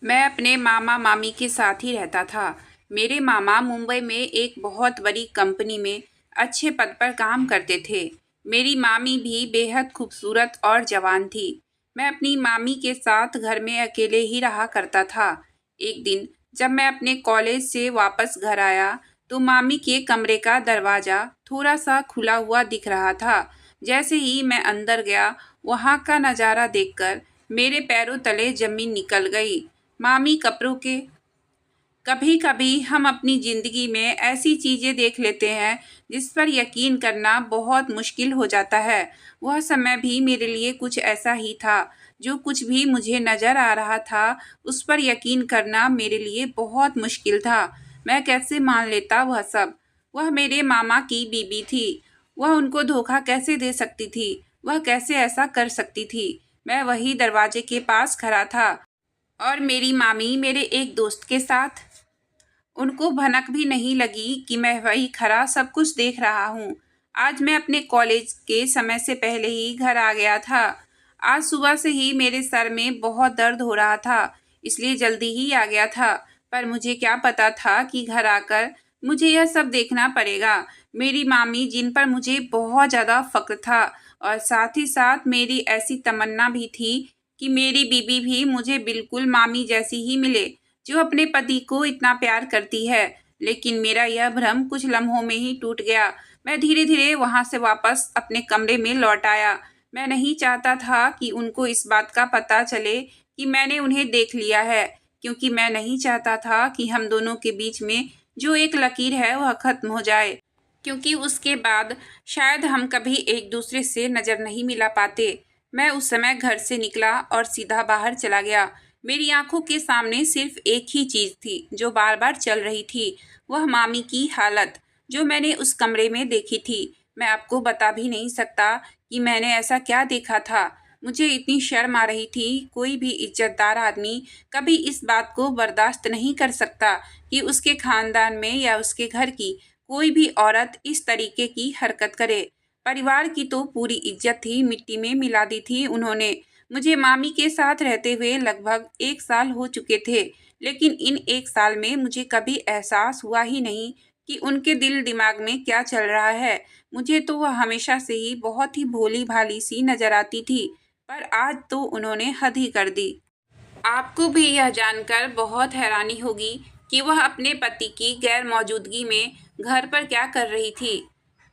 मैं अपने मामा मामी के साथ ही रहता था। मेरे मामा मुंबई में एक बहुत बड़ी कंपनी में अच्छे पद पर काम करते थे। मेरी मामी भी बेहद खूबसूरत और जवान थी। मैं अपनी मामी के साथ घर में अकेले ही रहा करता था। एक दिन जब मैं अपने कॉलेज से वापस घर आया तो मामी के कमरे का दरवाज़ा थोड़ा सा खुला हुआ दिख रहा था। जैसे ही मैं अंदर गया, वहाँ का नज़ारा देखकर मेरे पैरों तले जमीन निकल गई। मामी कपड़ों के कभी कभी हम अपनी ज़िंदगी में ऐसी चीज़ें देख लेते हैं जिस पर यकीन करना बहुत मुश्किल हो जाता है। वह समय भी मेरे लिए कुछ ऐसा ही था। जो कुछ भी मुझे नज़र आ रहा था उस पर यकीन करना मेरे लिए बहुत मुश्किल था। मैं कैसे मान लेता वह सब। वह मेरे मामा की बीबी थी। वह उनको धोखा कैसे दे सकती थी। वह कैसे ऐसा कर सकती थी। मैं वही दरवाजे के पास खड़ा था और मेरी मामी मेरे एक दोस्त के साथ। उनको भनक भी नहीं लगी कि मैं वही खड़ा सब कुछ देख रहा हूँ। आज मैं अपने कॉलेज के समय से पहले ही घर आ गया था। आज सुबह से ही मेरे सर में बहुत दर्द हो रहा था, इसलिए जल्दी ही आ गया था। पर मुझे क्या पता था कि घर आकर मुझे यह सब देखना पड़ेगा। मेरी मामी जिन पर मुझे बहुत ज़्यादा फ़क्र था, और साथ ही साथ मेरी ऐसी तमन्ना भी थी कि मेरी बीबी भी मुझे बिल्कुल मामी जैसी ही मिले, जो अपने पति को इतना प्यार करती है। लेकिन मेरा यह भ्रम कुछ लम्हों में ही टूट गया। मैं धीरे धीरे वहां से वापस अपने कमरे में लौट आया। मैं नहीं चाहता था कि उनको इस बात का पता चले कि मैंने उन्हें देख लिया है, क्योंकि मैं नहीं चाहता था कि हम दोनों के बीच में जो एक लकीर है वह खत्म हो जाए, क्योंकि उसके बाद शायद हम कभी एक दूसरे से नज़र नहीं मिला पाते। मैं उस समय घर से निकला और सीधा बाहर चला गया। मेरी आंखों के सामने सिर्फ एक ही चीज़ थी जो बार बार चल रही थी, वह मामी की हालत जो मैंने उस कमरे में देखी थी। मैं आपको बता भी नहीं सकता कि मैंने ऐसा क्या देखा था। मुझे इतनी शर्म आ रही थी। कोई भी इज्जतदार आदमी कभी इस बात को बर्दाश्त नहीं कर सकता कि उसके खानदान में या उसके घर की कोई भी औरत इस तरीके की हरकत करे। परिवार की तो पूरी इज्जत ही मिट्टी में मिला दी थी उन्होंने। मुझे मामी के साथ रहते हुए लगभग 1 साल हो चुके थे, लेकिन इन 1 साल में मुझे कभी एहसास हुआ ही नहीं कि उनके दिल दिमाग में क्या चल रहा है। मुझे तो वह हमेशा से ही बहुत ही भोली भाली सी नजर आती थी, पर आज तो उन्होंने हद ही कर दी। आपको भी यह जानकर बहुत हैरानी होगी कि वह अपने पति की गैर मौजूदगी में घर पर क्या कर रही थी।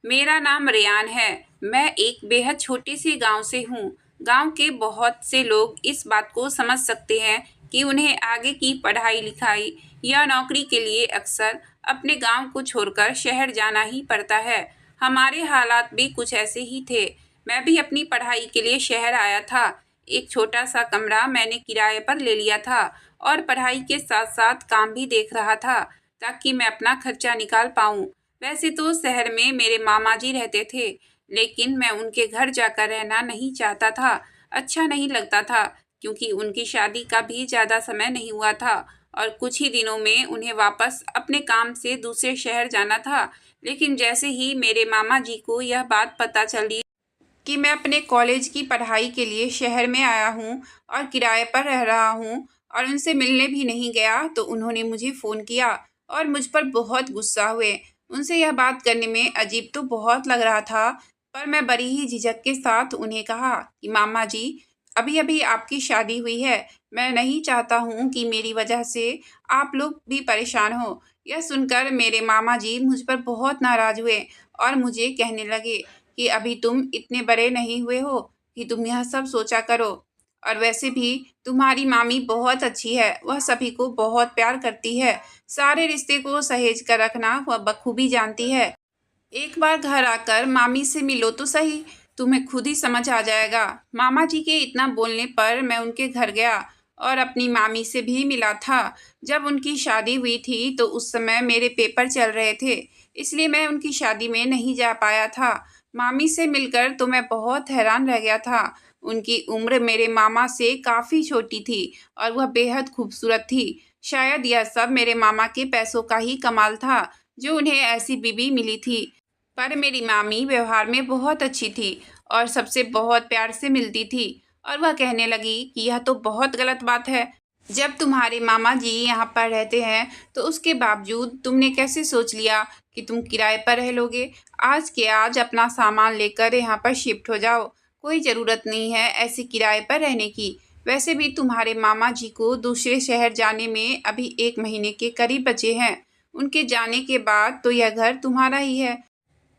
मेरा नाम रेयान है। मैं एक बेहद छोटे से गांव से हूँ। गांव के बहुत से लोग इस बात को समझ सकते हैं कि उन्हें आगे की पढ़ाई लिखाई या नौकरी के लिए अक्सर अपने गांव को छोड़कर शहर जाना ही पड़ता है। हमारे हालात भी कुछ ऐसे ही थे। मैं भी अपनी पढ़ाई के लिए शहर आया था। एक छोटा सा कमरा मैंने किराए पर ले लिया था और पढ़ाई के साथ साथ काम भी देख रहा था, ताकि मैं अपना खर्चा निकाल पाऊँ। वैसे तो शहर में मेरे मामा जी रहते थे, लेकिन मैं उनके घर जाकर रहना नहीं चाहता था। अच्छा नहीं लगता था, क्योंकि उनकी शादी का भी ज़्यादा समय नहीं हुआ था और कुछ ही दिनों में उन्हें वापस अपने काम से दूसरे शहर जाना था। लेकिन जैसे ही मेरे मामा जी को यह बात पता चली कि मैं अपने कॉलेज की पढ़ाई के लिए शहर में आया हूँ और किराए पर रह रहा हूँ और उनसे मिलने भी नहीं गया, तो उन्होंने मुझे फ़ोन किया और मुझ पर बहुत गुस्सा हुए। उनसे यह बात करने में अजीब तो बहुत लग रहा था, पर मैं बड़ी ही झिझक के साथ उन्हें कहा कि मामा जी, अभी अभी आपकी शादी हुई है। मैं नहीं चाहता हूँ कि मेरी वजह से आप लोग भी परेशान हो। यह सुनकर मेरे मामा जी मुझ पर बहुत नाराज़ हुए और मुझे कहने लगे कि अभी तुम इतने बड़े नहीं हुए हो कि तुम यह सब सोचा करो। और वैसे भी तुम्हारी मामी बहुत अच्छी है, वह सभी को बहुत प्यार करती है। सारे रिश्ते को सहेज कर रखना वह बखूबी जानती है। एक बार घर आकर मामी से मिलो तो सही, तुम्हें खुद ही समझ आ जाएगा। मामा जी के इतना बोलने पर मैं उनके घर गया और अपनी मामी से भी मिला था। जब उनकी शादी हुई थी तो उस समय मेरे पेपर चल रहे थे, इसलिए मैं उनकी शादी में नहीं जा पाया था। मामी से मिलकर तो मैं बहुत हैरान रह गया था। उनकी उम्र मेरे मामा से काफ़ी छोटी थी और वह बेहद खूबसूरत थी। शायद यह सब मेरे मामा के पैसों का ही कमाल था जो उन्हें ऐसी बीवी मिली थी। पर मेरी मामी व्यवहार में बहुत अच्छी थी और सबसे बहुत प्यार से मिलती थी। और वह कहने लगी कि यह तो बहुत गलत बात है। जब तुम्हारे मामा जी यहाँ पर रहते हैं तो उसके बावजूद तुमने कैसे सोच लिया कि तुम किराए पर रह लोगे? आज के आज अपना सामान लेकर यहाँ पर शिफ्ट हो जाओ। कोई ज़रूरत नहीं है ऐसे किराए पर रहने की। वैसे भी तुम्हारे मामा जी को दूसरे शहर जाने में अभी 1 महीने के करीब बचे हैं। उनके जाने के बाद तो यह घर तुम्हारा ही है।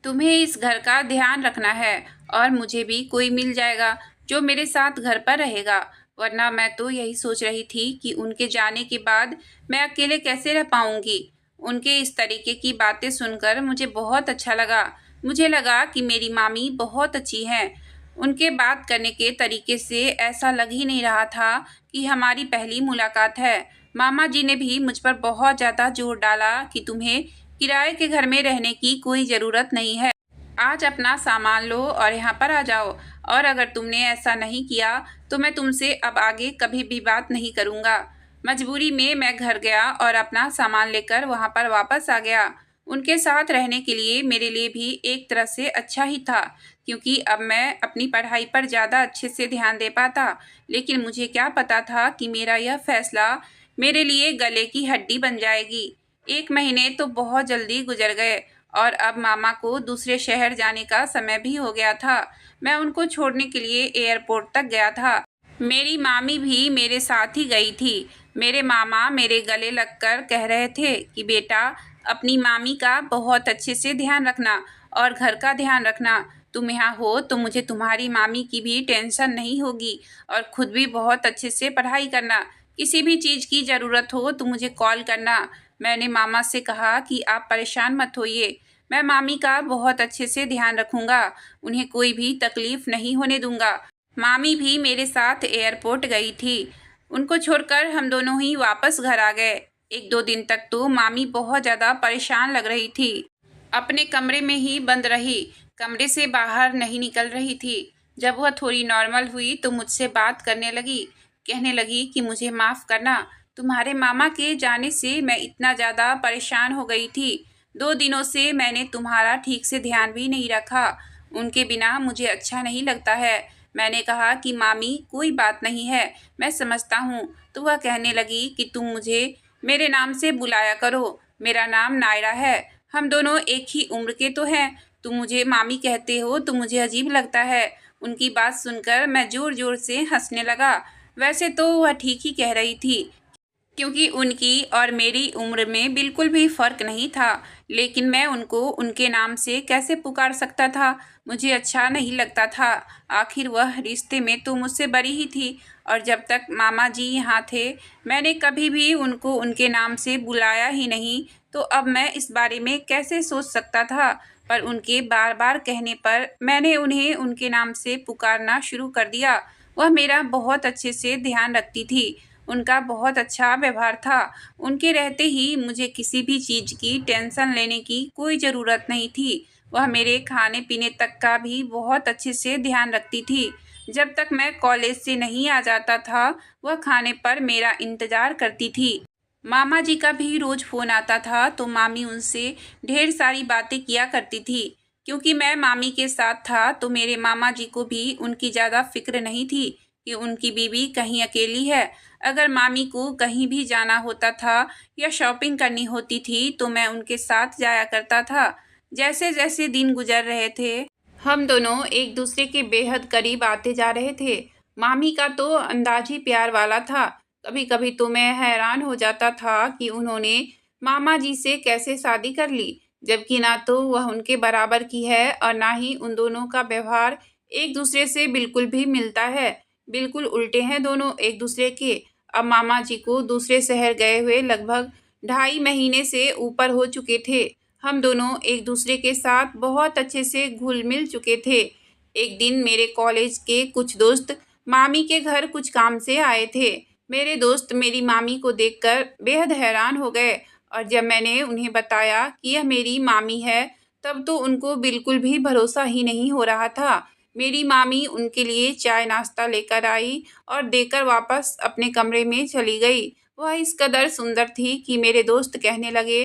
तुम्हें इस घर का ध्यान रखना है और मुझे भी कोई मिल जाएगा जो मेरे साथ घर पर रहेगा। वरना मैं तो यही सोच रही थी कि उनके जाने के बाद मैं अकेले कैसे रह पाऊंगी। उनके इस तरीके की बातें सुनकर मुझे बहुत अच्छा लगा। मुझे लगा कि मेरी मामी बहुत अच्छी हैं। उनके बात करने के तरीके से ऐसा लग ही नहीं रहा था कि हमारी पहली मुलाकात है। मामा जी ने भी मुझ पर बहुत ज़्यादा जोर डाला कि तुम्हें किराए के घर में रहने की कोई ज़रूरत नहीं है। आज अपना सामान लो और यहाँ पर आ जाओ। और अगर तुमने ऐसा नहीं किया तो मैं तुमसे अब आगे कभी भी बात नहीं करूँगा। मजबूरी में मैं घर गया और अपना सामान लेकर वहाँ पर वापस आ गया। उनके साथ रहने के लिए मेरे लिए भी एक तरह से अच्छा ही था, क्योंकि अब मैं अपनी पढ़ाई पर ज़्यादा अच्छे से ध्यान दे पाता। लेकिन मुझे क्या पता था कि मेरा यह फैसला मेरे लिए गले की हड्डी बन जाएगी। 1 महीने तो बहुत जल्दी गुजर गए और अब मामा को दूसरे शहर जाने का समय भी हो गया था। मैं उनको छोड़ने के लिए एयरपोर्ट तक गया था। मेरी मामी भी मेरे साथ ही गई थी। मेरे मामा मेरे गले लगकर कह रहे थे कि बेटा, अपनी मामी का बहुत अच्छे से ध्यान रखना और घर का ध्यान रखना। तुम यहाँ हो तो मुझे तुम्हारी मामी की भी टेंशन नहीं होगी और खुद भी बहुत अच्छे से पढ़ाई करना। किसी भी चीज़ की ज़रूरत हो तो मुझे कॉल करना। मैंने मामा से कहा कि आप परेशान मत होइए, मैं मामी का बहुत अच्छे से ध्यान रखूँगा, उन्हें कोई भी तकलीफ़ नहीं होने दूँगा। मामी भी मेरे साथ एयरपोर्ट गई थी। उनको छोड़कर हम दोनों ही वापस घर आ गए। 1-2 दिन तक तो मामी बहुत ज़्यादा परेशान लग रही थी। अपने कमरे में ही बंद रही, कमरे से बाहर नहीं निकल रही थी। जब वह थोड़ी नॉर्मल हुई तो मुझसे बात करने लगी। कहने लगी कि मुझे माफ़ करना, तुम्हारे मामा के जाने से मैं इतना ज़्यादा परेशान हो गई थी। 2 दिनों से मैंने तुम्हारा ठीक से ध्यान भी नहीं रखा। उनके बिना मुझे अच्छा नहीं लगता है। मैंने कहा कि मामी कोई बात नहीं है, मैं समझता हूँ। तो वह कहने लगी कि तुम मुझे मेरे नाम से बुलाया करो। मेरा नाम नायरा है। हम दोनों एक ही उम्र के तो हैं। तुम मुझे मामी कहते हो तो मुझे अजीब लगता है। उनकी बात सुनकर मैं ज़ोर ज़ोर से हंसने लगा। वैसे तो वह ठीक ही कह रही थी, क्योंकि उनकी और मेरी उम्र में बिल्कुल भी फ़र्क नहीं था। लेकिन मैं उनको उनके नाम से कैसे पुकार सकता था? मुझे अच्छा नहीं लगता था। आखिर वह रिश्ते में तो मुझसे बड़ी ही थी और जब तक मामा जी यहाँ थे मैंने कभी भी उनको उनके नाम से बुलाया ही नहीं। तो अब मैं इस बारे में कैसे सोच सकता था? पर उनके बार बार कहने पर मैंने उन्हें उनके नाम से पुकारना शुरू कर दिया। वह मेरा बहुत अच्छे से ध्यान रखती थी। उनका बहुत अच्छा व्यवहार था। उनके रहते ही मुझे किसी भी चीज़ की टेंशन लेने की कोई ज़रूरत नहीं थी। वह मेरे खाने-पीने तक का भी बहुत अच्छे से ध्यान रखती थी। जब तक मैं कॉलेज से नहीं आ जाता था, वह खाने पर मेरा इंतज़ार करती थी। मामा जी का भी रोज़ फ़ोन आता था तो मामी उनसे ढेर सारी बातें किया करती थी। क्योंकि मैं मामी के साथ था तो मेरे मामा जी को भी उनकी ज़्यादा फ़िक्र नहीं थी कि उनकी बीवी कहीं अकेली है। अगर मामी को कहीं भी जाना होता था या शॉपिंग करनी होती थी तो मैं उनके साथ जाया करता था। जैसे जैसे दिन गुजर रहे थे हम दोनों एक दूसरे के बेहद करीब आते जा रहे थे। मामी का तो अंदाज ही प्यार वाला था। कभी कभी तो मैं हैरान हो जाता था कि उन्होंने मामा जी से कैसे शादी कर ली, जबकि ना तो वह उनके बराबर की है और ना ही उन दोनों का व्यवहार एक दूसरे से बिल्कुल भी मिलता है। बिल्कुल उल्टे हैं दोनों एक दूसरे के। अब मामा जी को दूसरे शहर गए हुए लगभग 2.5 महीने से ऊपर हो चुके थे। हम दोनों एक दूसरे के साथ बहुत अच्छे से घुल मिल चुके थे। एक दिन मेरे कॉलेज के कुछ दोस्त मामी के घर कुछ काम से आए थे। मेरे दोस्त मेरी मामी को देखकर बेहद हैरान हो गए और जब मैंने उन्हें बताया कि यह मेरी मामी है, तब तो उनको बिल्कुल भी भरोसा ही नहीं हो रहा था। मेरी मामी उनके लिए चाय नाश्ता लेकर आई और देकर वापस अपने कमरे में चली गई। वह इस कदर सुंदर थी कि मेरे दोस्त कहने लगे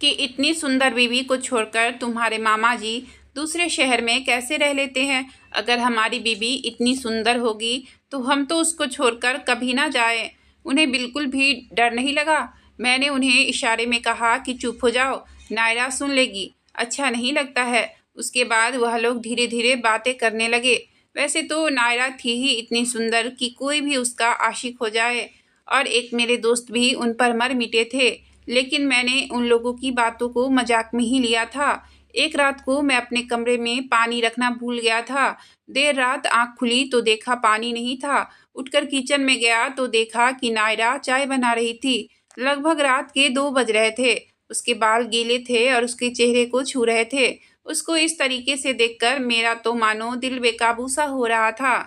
कि इतनी सुंदर बीवी को छोड़कर तुम्हारे मामा जी दूसरे शहर में कैसे रह लेते हैं? अगर हमारी बीवी इतनी सुंदर होगी तो हम तो उसको छोड़कर कभी ना जाएं। उन्हें बिल्कुल भी डर नहीं लगा। मैंने उन्हें इशारे में कहा कि चुप हो जाओ, नायरा सुन लेगी, अच्छा नहीं लगता है। उसके बाद वह लोग धीरे धीरे बातें करने लगे। वैसे तो नायरा थी ही इतनी सुंदर कि कोई भी उसका आशिक हो जाए, और एक मेरे दोस्त भी उन पर मर मिटे थे, लेकिन मैंने उन लोगों की बातों को मजाक में ही लिया था। एक रात को मैं अपने कमरे में पानी रखना भूल गया था। देर रात आँख खुली तो देखा पानी नहीं था। उठकर किचन में गया तो देखा कि नायरा चाय बना रही थी। लगभग रात के 2 बज रहे थे। उसके बाल गीले थे और उसके चेहरे को छू रहे थे। उसको इस तरीके से देखकर मेरा तो मानो दिल बेकाबू सा हो रहा था।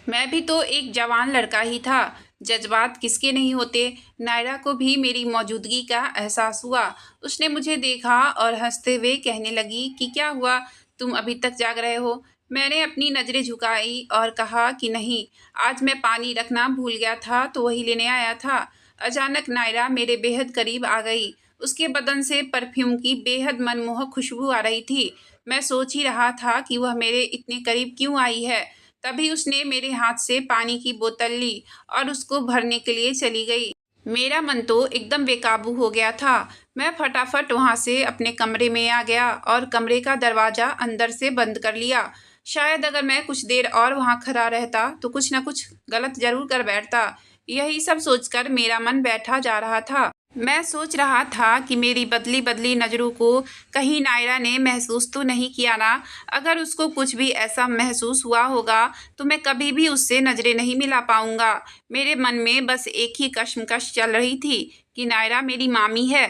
मैं भी तो एक जवान लड़का ही था, जज्बात किसके नहीं होते। नायरा को भी मेरी मौजूदगी का एहसास हुआ। उसने मुझे देखा और हंसते हुए कहने लगी कि क्या हुआ, तुम अभी तक जाग रहे हो। मैंने अपनी नज़रें झुकाई और कहा कि नहीं, आज मैं पानी रखना भूल गया था तो वही लेने आया था। अचानक नायरा मेरे बेहद करीब आ गई। उसके बदन से परफ्यूम की बेहद मनमोहक खुशबू आ रही थी। मैं सोच ही रहा था कि वह मेरे इतने करीब क्यों आई है। तभी उसने मेरे हाथ से पानी की बोतल ली और उसको भरने के लिए चली गई। मेरा मन तो एकदम बेकाबू हो गया था। मैं फटाफट वहां से अपने कमरे में आ गया और कमरे का दरवाज़ा अंदर से बंद कर लिया। शायद अगर मैं कुछ देर और वहां खड़ा रहता तो कुछ न कुछ गलत जरूर कर बैठता। यही सब सोचकर मेरा मन बैठा जा रहा था। मैं सोच रहा था कि मेरी बदली बदली नज़रों को कहीं नायरा ने महसूस तो नहीं किया ना। अगर उसको कुछ भी ऐसा महसूस हुआ होगा तो मैं कभी भी उससे नज़रें नहीं मिला पाऊंगा। मेरे मन में बस एक ही कश्मकश चल रही थी कि नायरा मेरी मामी है।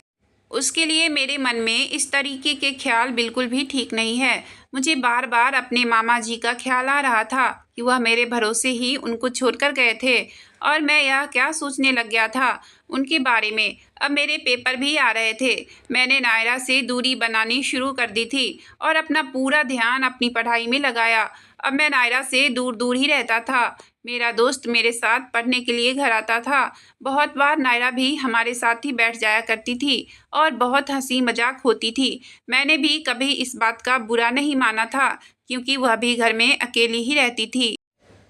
उसके लिए मेरे मन में इस तरीके के ख्याल बिल्कुल भी ठीक नहीं है। मुझे बार बार अपने मामा जी का ख्याल आ रहा था कि वह मेरे भरोसे ही उनको छोड़कर गए थे, और मैं यह क्या सोचने लग गया था उनके बारे में। अब मेरे पेपर भी आ रहे थे। मैंने नायरा से दूरी बनानी शुरू कर दी थी और अपना पूरा ध्यान अपनी पढ़ाई में लगाया। अब मैं नायरा से दूर दूर ही रहता था। मेरा दोस्त मेरे साथ पढ़ने के लिए घर आता था। बहुत बार नायरा भी हमारे साथ ही बैठ जाया करती थी और बहुत हंसी मजाक होती थी। मैंने भी कभी इस बात का बुरा नहीं माना था, क्योंकि वह भी घर में अकेली ही रहती थी।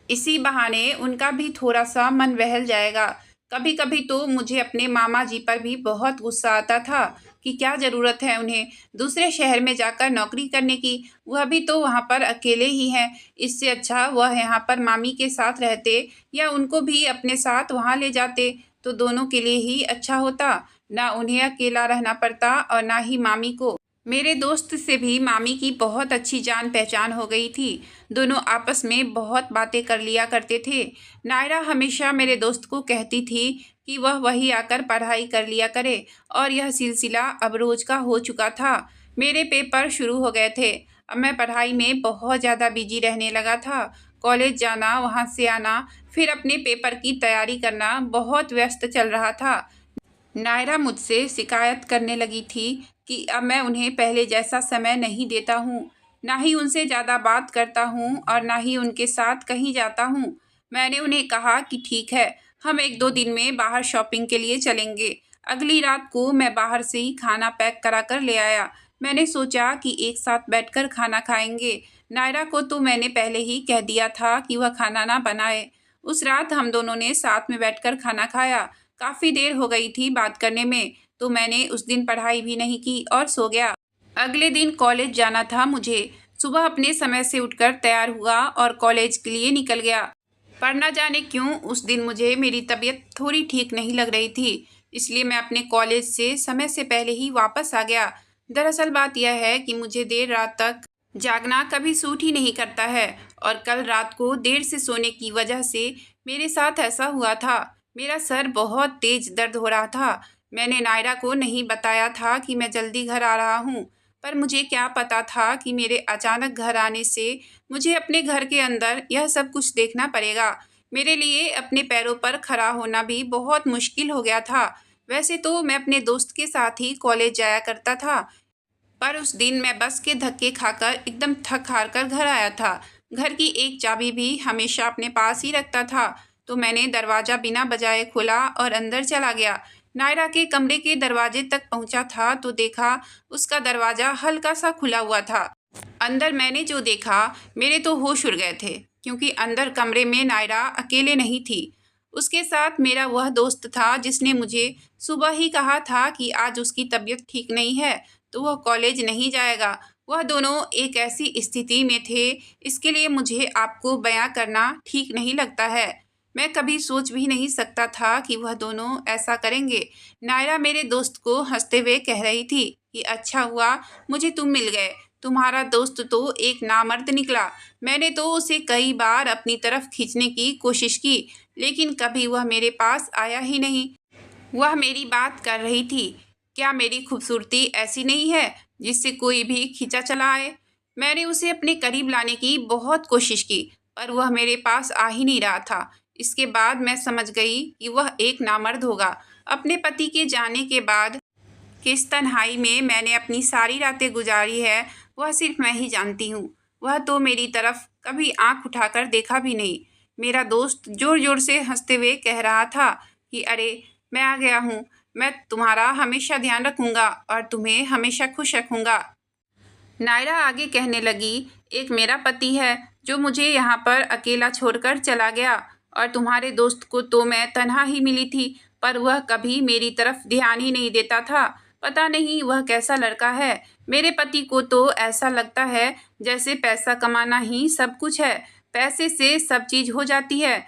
इसी बहाने उनका भी थोड़ा सा मन बहल जाएगा। कभी कभी तो मुझे अपने मामा जी पर भी बहुत गुस्सा आता था कि क्या ज़रूरत है उन्हें दूसरे शहर में जाकर नौकरी करने की। वह भी तो वहाँ पर अकेले ही हैं। इससे अच्छा वह यहाँ पर मामी के साथ रहते या उनको भी अपने साथ वहाँ ले जाते तो दोनों के लिए ही अच्छा होता। ना उन्हें अकेला रहना पड़ता और ना ही मामी को। मेरे दोस्त से भी मामी की बहुत अच्छी जान पहचान हो गई थी। दोनों आपस में बहुत बातें कर लिया करते थे। नायरा हमेशा मेरे दोस्त को कहती थी कि वह वही आकर पढ़ाई कर लिया करे, और यह सिलसिला अब रोज का हो चुका था। मेरे पेपर शुरू हो गए थे। अब मैं पढ़ाई में बहुत ज़्यादा बिजी रहने लगा था। कॉलेज जाना, वहाँ से आना, फिर अपने पेपर की तैयारी करना बहुत व्यस्त चल रहा था। नायरा मुझसे शिकायत करने लगी थी कि अब मैं उन्हें पहले जैसा समय नहीं देता हूँ, ना ही उनसे ज़्यादा बात करता हूँ और ना ही उनके साथ कहीं जाता हूँ। मैंने उन्हें कहा कि ठीक है, हम 1-2 दिन में बाहर शॉपिंग के लिए चलेंगे। अगली रात को मैं बाहर से ही खाना पैक करा कर ले आया। मैंने सोचा कि एक साथ बैठकर खाना खाएंगे। नायरा को तो मैंने पहले ही कह दिया था कि वह खाना ना बनाए। उस रात हम दोनों ने साथ में बैठकर खाना खाया। काफ़ी देर हो गई थी बात करने में, तो मैंने उस दिन पढ़ाई भी नहीं की और सो गया। अगले दिन कॉलेज जाना था मुझे। सुबह अपने समय से उठकर तैयार हुआ और कॉलेज के लिए निकल गया। पर न जाने क्यों उस दिन मुझे मेरी तबीयत थोड़ी ठीक नहीं लग रही थी, इसलिए मैं अपने कॉलेज से समय से पहले ही वापस आ गया। दरअसल बात यह है कि मुझे देर रात तक जागना कभी सूट ही नहीं करता है, और कल रात को देर से सोने की वजह से मेरे साथ ऐसा हुआ था। मेरा सर बहुत तेज दर्द हो रहा था। मैंने नायरा को नहीं बताया था कि मैं जल्दी घर आ रहा हूँ, पर मुझे क्या पता था कि मेरे अचानक घर आने से मुझे अपने घर के अंदर यह सब कुछ देखना पड़ेगा। मेरे लिए अपने पैरों पर खड़ा होना भी बहुत मुश्किल हो गया था। वैसे तो मैं अपने दोस्त के साथ ही कॉलेज जाया करता था, पर उस दिन मैं बस के धक्के खाकर एकदम थक हार कर घर आया था। घर की एक चाबी भी हमेशा अपने पास ही रखता था, तो मैंने दरवाज़ा बिना बजाए खोला और अंदर चला गया। नायरा के कमरे के दरवाजे तक पहुंचा था तो देखा उसका दरवाज़ा हल्का सा खुला हुआ था। अंदर मैंने जो देखा, मेरे तो होश उड़ गए थे, क्योंकि अंदर कमरे में नायरा अकेले नहीं थी। उसके साथ मेरा वह दोस्त था जिसने मुझे सुबह ही कहा था कि आज उसकी तबीयत ठीक नहीं है तो वह कॉलेज नहीं जाएगा। वह दोनों एक ऐसी स्थिति में थे, इसके लिए मुझे आपको बयां करना ठीक नहीं लगता है। मैं कभी सोच भी नहीं सकता था कि वह दोनों ऐसा करेंगे। नायरा मेरे दोस्त को हंसते हुए कह रही थी कि अच्छा हुआ मुझे तुम मिल गए। तुम्हारा दोस्त तो एक नामर्द निकला। मैंने तो उसे कई बार अपनी तरफ खींचने की कोशिश की, लेकिन कभी वह मेरे पास आया ही नहीं। वह मेरी बात कर रही थी। क्या मेरी खूबसूरती ऐसी नहीं है जिससे कोई भी खींचा चला आए? मैंने उसे अपने करीब लाने की बहुत कोशिश की, पर वह मेरे पास आ ही नहीं रहा था। इसके बाद मैं समझ गई कि वह एक नामर्द होगा। अपने पति के जाने के बाद किस तन्हाई में मैंने अपनी सारी रातें गुजारी है, वह सिर्फ मैं ही जानती हूँ। वह तो मेरी तरफ कभी आंख उठाकर देखा भी नहीं। मेरा दोस्त जोर जोर से हंसते हुए कह रहा था कि अरे, मैं आ गया हूँ। मैं तुम्हारा हमेशा ध्यान रखूंगा और तुम्हें हमेशा खुश रखूंगा। नायरा आगे कहने लगी, एक मेरा पति है जो मुझे यहाँ पर अकेला छोड़कर चला गया, और तुम्हारे दोस्त को तो मैं तन्हा ही मिली थी, पर वह कभी मेरी तरफ ध्यान ही नहीं देता था। पता नहीं वह कैसा लड़का है। मेरे पति को तो ऐसा लगता है जैसे पैसा कमाना ही सब कुछ है, पैसे से सब चीज़ हो जाती है।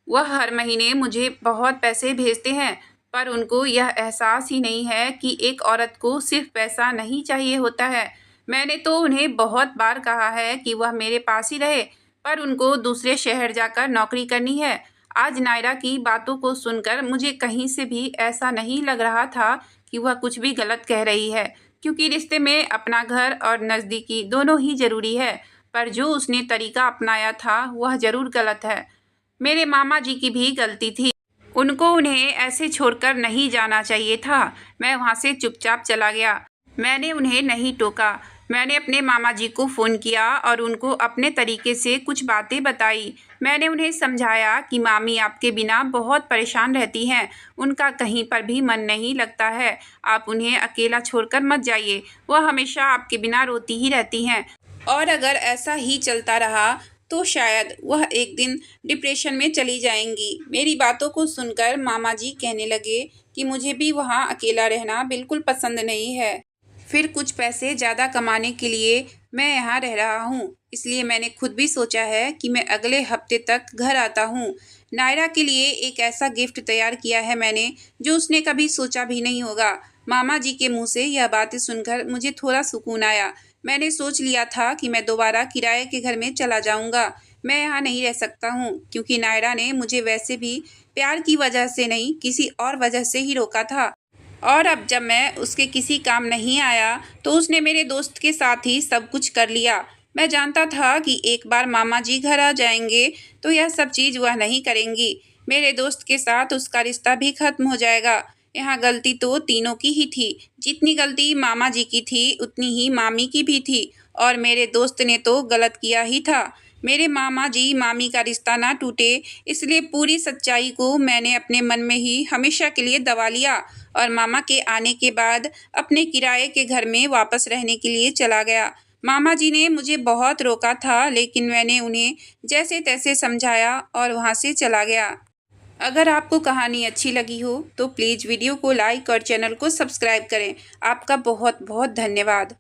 वह हर महीने मुझे बहुत पैसे भेजते हैं, पर उनको यह एहसास ही नहीं है कि एक औरत को सिर्फ पैसा नहीं चाहिए होता है। मैंने तो उन्हें बहुत बार कहा है कि वह मेरे पास ही रहे, पर उनको दूसरे शहर जाकर नौकरी करनी है। आज नायरा की बातों को सुनकर मुझे कहीं से भी ऐसा नहीं लग रहा था कि वह कुछ भी गलत कह रही है, क्योंकि रिश्ते में अपना घर और नज़दीकी दोनों ही ज़रूरी है। पर जो उसने तरीका अपनाया था वह ज़रूर गलत है। मेरे मामा जी की भी गलती थी। उनको उन्हें ऐसे छोड़कर नहीं जाना चाहिए था। मैं वहाँ से चुपचाप चला गया। मैंने उन्हें नहीं टोका। मैंने अपने मामा जी को फ़ोन किया और उनको अपने तरीके से कुछ बातें बताई। मैंने उन्हें समझाया कि मामी आपके बिना बहुत परेशान रहती हैं, उनका कहीं पर भी मन नहीं लगता है। आप उन्हें अकेला छोड़कर मत जाइए, वह हमेशा आपके बिना रोती ही रहती हैं, और अगर ऐसा ही चलता रहा तो शायद वह एक दिन डिप्रेशन में चली जाएंगी। मेरी बातों को सुनकर मामा जी कहने लगे कि मुझे भी वहाँ अकेला रहना बिल्कुल पसंद नहीं है। फिर कुछ पैसे ज़्यादा कमाने के लिए मैं यहाँ रह रहा हूँ, इसलिए मैंने खुद भी सोचा है कि मैं अगले हफ्ते तक घर आता हूँ। नायरा के लिए एक ऐसा गिफ्ट तैयार किया है मैंने जो उसने कभी सोचा भी नहीं होगा। मामा जी के मुंह से यह बातें सुनकर मुझे थोड़ा सुकून आया। मैंने सोच लिया था कि मैं दोबारा किराए के घर में चला जाऊंगा। मैं यहाँ नहीं रह सकता हूँ, क्योंकि नायरा ने मुझे वैसे भी प्यार की वजह से नहीं, किसी और वजह से ही रोका था। और अब जब मैं उसके किसी काम नहीं आया तो उसने मेरे दोस्त के साथ ही सब कुछ कर लिया। मैं जानता था कि एक बार मामा जी घर आ जाएंगे तो यह सब चीज़ वह नहीं करेंगी। मेरे दोस्त के साथ उसका रिश्ता भी खत्म हो जाएगा। यहाँ गलती तो तीनों की ही थी। जितनी गलती मामा जी की थी उतनी ही मामी की भी थी, और मेरे दोस्त ने तो गलत किया ही था। मेरे मामा जी मामी का रिश्ता ना टूटे, इसलिए पूरी सच्चाई को मैंने अपने मन में ही हमेशा के लिए दबा लिया, और मामा के आने के बाद अपने किराए के घर में वापस रहने के लिए चला गया। मामा जी ने मुझे बहुत रोका था, लेकिन मैंने उन्हें जैसे तैसे समझाया और वहाँ से चला गया। अगर आपको कहानी अच्छी लगी हो तो प्लीज़ वीडियो को लाइक और चैनल को सब्सक्राइब करें। आपका बहुत बहुत धन्यवाद।